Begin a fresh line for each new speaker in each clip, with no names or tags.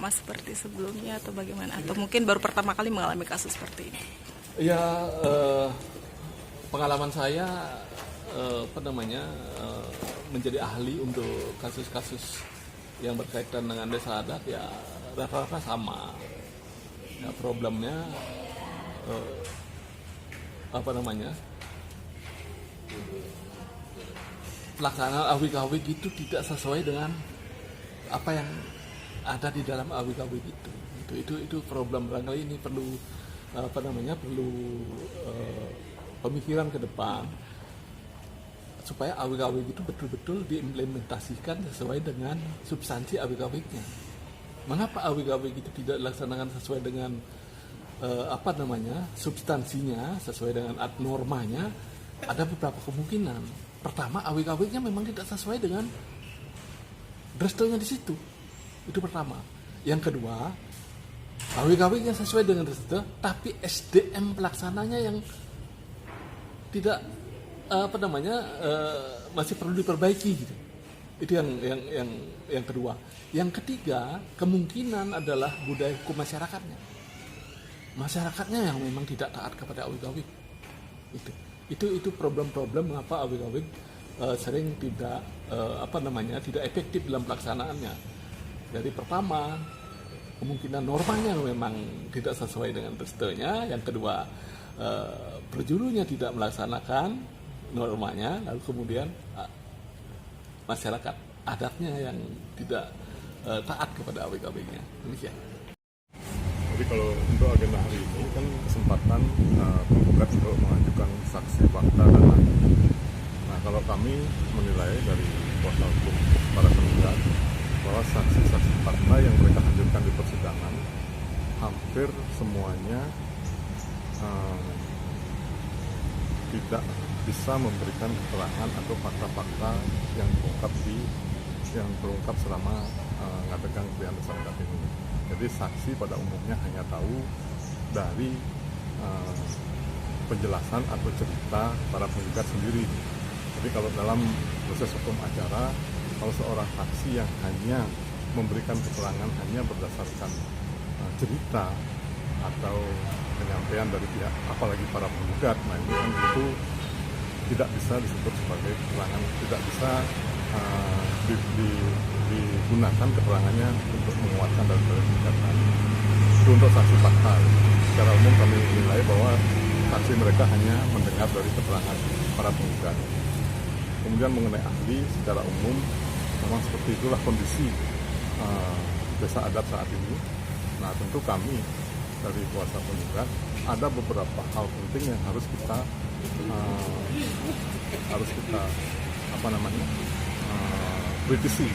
sama seperti sebelumnya atau bagaimana? Atau mungkin baru pertama kali mengalami kasus seperti ini?
Ya, pengalaman saya menjadi ahli untuk kasus-kasus yang berkaitan dengan desa adat ya rata-rata sama. Ya, problemnya pelaksanaan awik-awik itu tidak sesuai dengan apa yang ada di dalam awik-awik itu. Itu problem. Barangkali ini perlu pemikiran ke depan supaya awik-awik itu betul-betul diimplementasikan sesuai dengan substansi awik-awiknya. Mengapa awik-awik itu tidak dilaksanakan sesuai dengan substansinya, sesuai dengan normanya? Ada beberapa kemungkinan. Pertama, awik-awiknya memang tidak sesuai dengan drestanya di situ. Itu pertama. Yang kedua, awik-awiknya sesuai dengan dreste, tapi SDM pelaksananya yang tidak masih perlu diperbaiki gitu. Itu yang kedua. Yang ketiga, kemungkinan adalah budaya hukum masyarakatnya. Masyarakatnya yang memang tidak taat kepada awik-awik. Itu problem-problem mengapa awik-awik sering tidak tidak efektif dalam pelaksanaannya. Jadi pertama, kemungkinan normanya memang tidak sesuai dengan drestanya. Yang kedua, perjurunya tidak melaksanakan normanya, lalu kemudian masyarakat adatnya yang tidak taat kepada awik-awiknya. Demikian.
Jadi kalau untuk agenda hari ini kan kesempatan penggugat untuk mengajukan saksi fakta dan ahli. Nah, kalau kami menilai dari kuasa hukum para penggugat bahwa saksi-saksi fakta yang mereka hadirkan di persidangan hampir semuanya tidak bisa memberikan keterangan atau fakta-fakta yang terungkap selama ngadegang pilihan desa adat ini. Jadi saksi pada umumnya hanya tahu dari penjelasan atau cerita para penggugat sendiri. Jadi kalau dalam proses hukum acara, kalau seorang saksi yang hanya memberikan keterangan hanya berdasarkan cerita atau penyampaian dari pihak, apalagi para penggugat, nah ini kan itu tidak bisa disebut sebagai keterangan, tidak bisa digunakan keterangannya untuk menguatkan dari gugatan. Itu untuk saksi fakta. Secara umum kami menilai bahwa saksi mereka hanya mendengar dari keterangan para penggugat. Kemudian mengenai ahli, secara umum memang seperti itulah kondisi desa adat saat ini. Nah, tentu kami dari kuasa penggugat ada beberapa hal penting yang harus kita kritisi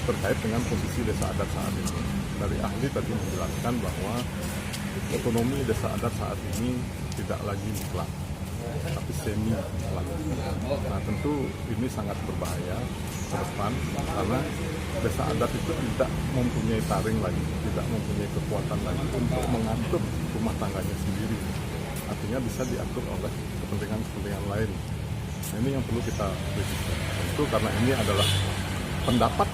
terkait dengan posisi desa adat saat ini. Dari ahli tadi menjelaskan bahwa otonomi desa adat saat ini tidak lagi mutlak, tapi semi mutlak. Nah, tentu ini sangat berbahaya ke depan karena desa adat itu tidak mempunyai taring lagi, tidak mempunyai kekuatan lagi untuk mengatur rumah tangganya sendiri. Artinya bisa diatur oleh kepentingan-kepentingan lain. Nah, ini yang perlu kita kritisi. Tentu karena ini adalah pendapat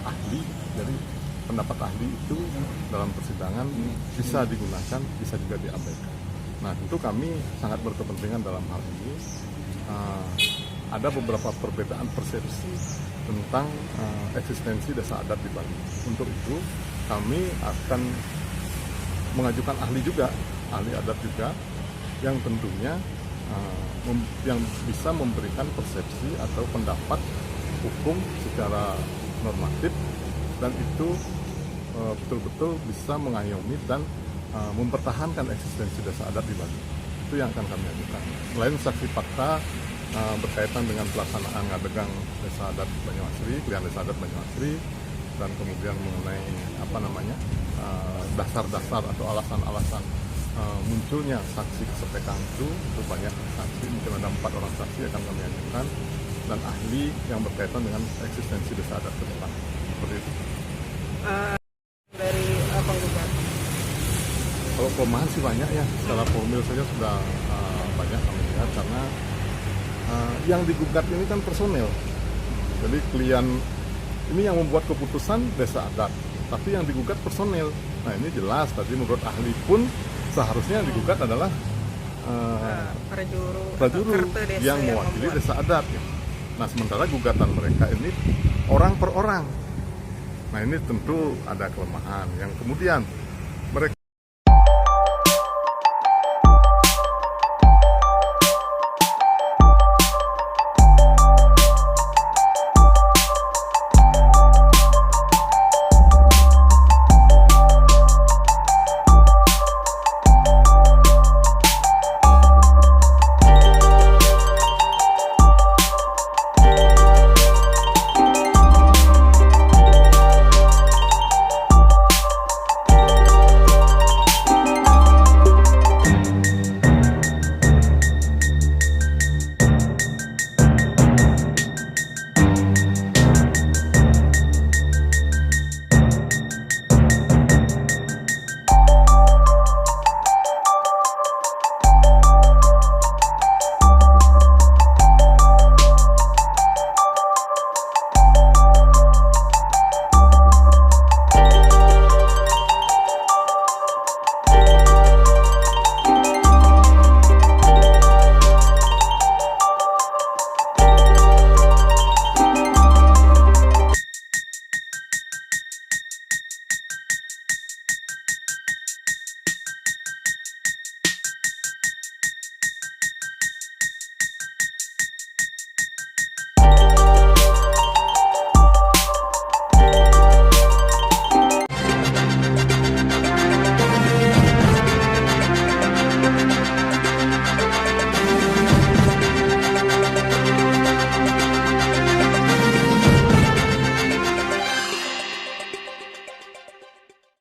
ahli, jadi pendapat ahli itu dalam persidangan bisa digunakan, bisa juga diabaikan. Nah, tentu kami sangat berkepentingan dalam hal ini. Ada beberapa perbedaan persepsi tentang eksistensi desa adat di Bali. Untuk itu, kami akan mengajukan ahli juga, ahli adat juga, yang tentunya yang bisa memberikan persepsi atau pendapat hukum secara normatif, dan itu betul-betul bisa mengayomi dan mempertahankan eksistensi desa adat di Bali. Itu yang akan kami ajukan. Selain saksi fakta berkaitan dengan pelaksanaan ngadegang desa adat Banyuasri, pilihan desa adat Banyuasri, dan kemudian mengenai dasar-dasar atau alasan-alasan munculnya saksi kesepekan itu banyak saksi, mungkin ada 4 orang saksi akan kami ajukan, dan ahli yang berkaitan dengan eksistensi desa adat ke depan. Seperti itu.
Dari penggugat?
Kalau kelemahan sih banyak ya, secara formil saja sudah banyak kami lihat, karena yang digugat ini kan personel. Jadi klien ini yang membuat keputusan desa adat. tapi yang digugat personil. Nah ini jelas tadi menurut ahli pun seharusnya yang digugat adalah prajurit yang mewakili desa adat. Nah sementara gugatan mereka ini orang per orang. Nah ini tentu ada kelemahan. Yang kemudian